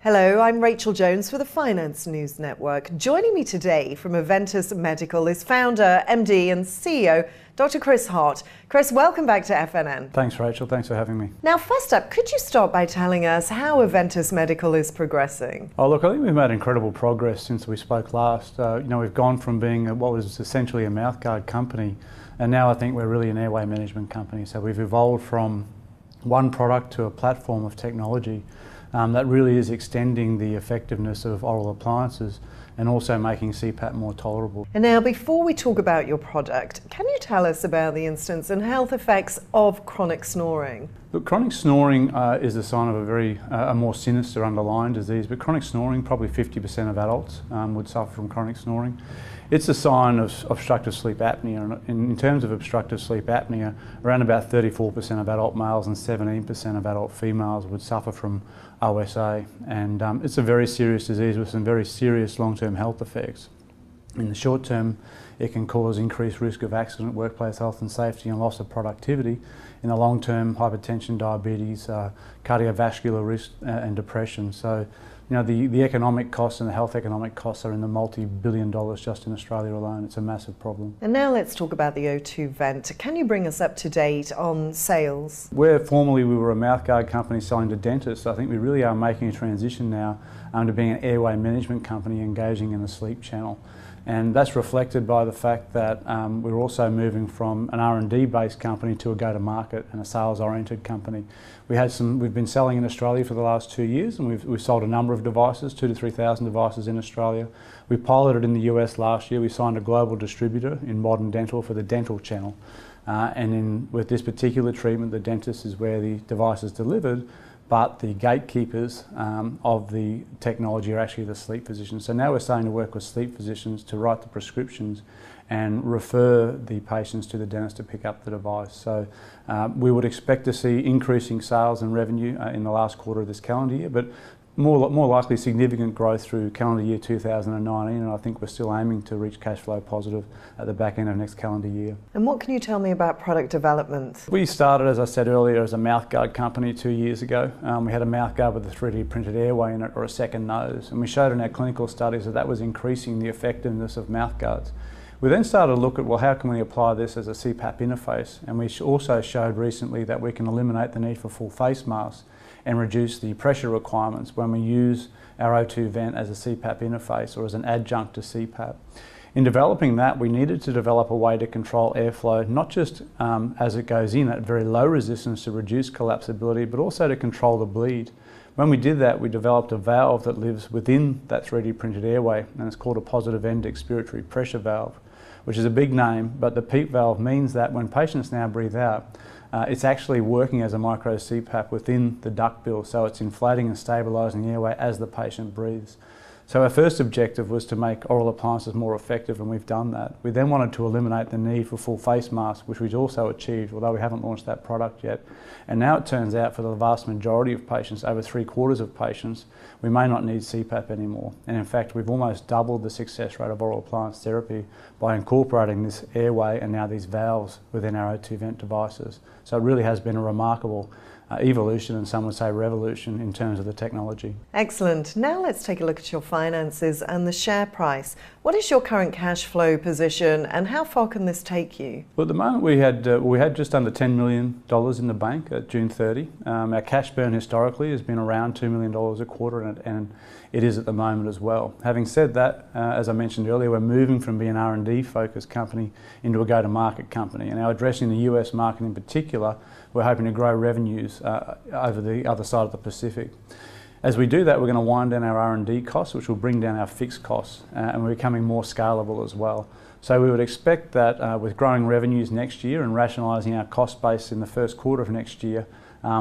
Hello, I'm Rachel Jones for the Finance News Network. Joining me today from OventusMedical is founder, MD and CEO, Dr. Chris Hart. Chris, welcome back to FNN. Thanks, Rachel. Thanks for having me. Now, first up, could you start by telling us how OventusMedical is progressing? Oh, look, I think we've made incredible progress since we spoke last. We've gone from being what was essentially a mouthguard company, and now I think we're really an airway management company. So we've evolved from one product to a platform of technology that really is extending the effectiveness of oral appliances and also making CPAP more tolerable. And now, before we talk about your product, can you tell us about the instance and health effects of chronic snoring? Look, chronic snoring is a sign of a more sinister underlying disease, but chronic snoring, probably 50% of adults would suffer from chronic snoring. It's a sign of obstructive sleep apnea, and in terms of obstructive sleep apnea, around about 34% of adult males and 17% of adult females would suffer from OSA, and it's a very serious disease with some very serious long-term health effects. In the short term, it can cause increased risk of accident, workplace health and safety and loss of productivity. In the long term, hypertension, diabetes, cardiovascular risk and depression. So, the economic costs and the health economic costs are in the multi-billion dollars just in Australia alone. It's a massive problem. And now let's talk about the O2 vent. Can you bring us up to date on sales? Where formerly we were a mouthguard company selling to dentists, I think we really are making a transition now to being an airway management company engaging in the sleep channel. And that's reflected by the fact that we're also moving from an R&D based company to a go-to-market and a sales-oriented company. We've been selling in Australia for the last 2 years, and we've sold a number of devices, 2,000 to 3,000 devices in Australia. We piloted in the US last year. We signed a global distributor in modern dental for the dental channel. With this particular treatment, the dentist is where the device is delivered, but the gatekeepers of the technology are actually the sleep physicians. So now we're starting to work with sleep physicians to write the prescriptions and refer the patients to the dentist to pick up the device. So we would expect to see increasing sales and revenue in the last quarter of this calendar year, but more likely significant growth through calendar year 2019, and I think we're still aiming to reach cash flow positive at the back end of next calendar year. And what can you tell me about product development? We started, as I said earlier, as a mouthguard company 2 years ago. We had a mouthguard with a 3D printed airway in it, or a second nose, and we showed in our clinical studies that was increasing the effectiveness of mouthguards. We then started to look at, well, how can we apply this as a CPAP interface? And we also showed recently that we can eliminate the need for full face masks and reduce the pressure requirements when we use our O2 vent as a CPAP interface or as an adjunct to CPAP. In developing that, we needed to develop a way to control airflow, not just as it goes in at very low resistance to reduce collapsibility, but also to control the bleed. When we did that, we developed a valve that lives within that 3D printed airway, and it's called a positive end expiratory pressure valve, which is a big name, but the PEEP valve means that when patients now breathe out, it's actually working as a micro CPAP within the ductbill, so it's inflating and stabilising the airway as the patient breathes. So our first objective was to make oral appliances more effective, and we've done that. We then wanted to eliminate the need for full face masks, which we've also achieved, although we haven't launched that product yet. And now it turns out for the vast majority of patients, over 3/4 of patients, we may not need CPAP anymore. And in fact, we've almost doubled the success rate of oral appliance therapy by incorporating this airway and now these valves within our O2 vent devices. So it really has been a remarkable evolution, and some would say revolution, in terms of the technology. Excellent. Now let's take a look at your finances and the share price. What is your current cash flow position and how far can this take you? Well, at the moment we had just under $10 million in the bank at June 30. Our cash burn historically has been around $2 million a quarter, and it is at the moment as well. Having said that, as I mentioned earlier, we're moving from being an R&D focused company into a go-to-market company, and now addressing the US market in particular, we're hoping to grow revenues over the other side of the Pacific. As we do that, we're going to wind down our R&D costs, which will bring down our fixed costs, and we're becoming more scalable as well. So we would expect that with growing revenues next year and rationalising our cost base in the first quarter of next year,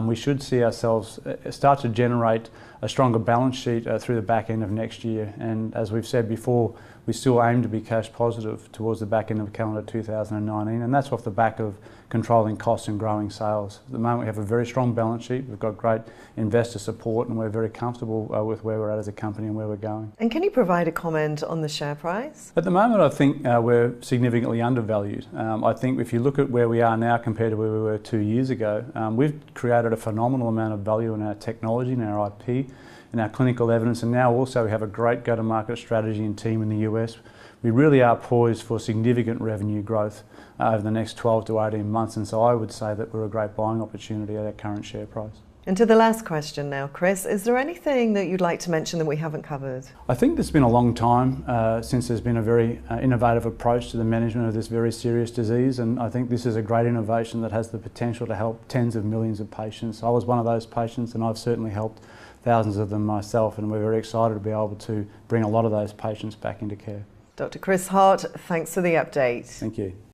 we should see ourselves start to generate a stronger balance sheet through the back end of next year. And as we've said before, we still aim to be cash positive towards the back end of calendar 2019, and that's off the back of controlling costs and growing sales. At the moment we have a very strong balance sheet, we've got great investor support, and we're very comfortable with where we're at as a company and where we're going. And can you provide a comment on the share price? At the moment I think we're significantly undervalued. I think if you look at where we are now compared to where we were 2 years ago, we've created a phenomenal amount of value in our technology and our IP, in our clinical evidence, and now also we have a great go-to-market strategy and team in the US. We really are poised for significant revenue growth over the next 12 to 18 months, and so I would say that we're a great buying opportunity at our current share price. And to the last question now, Chris, is there anything that you'd like to mention that we haven't covered? I think it's been a long time since there's been a very innovative approach to the management of this very serious disease, and I think this is a great innovation that has the potential to help tens of millions of patients. I was one of those patients, and I've certainly helped thousands of them myself, and we're very excited to be able to bring a lot of those patients back into care. Dr. Chris Hart, thanks for the update. Thank you.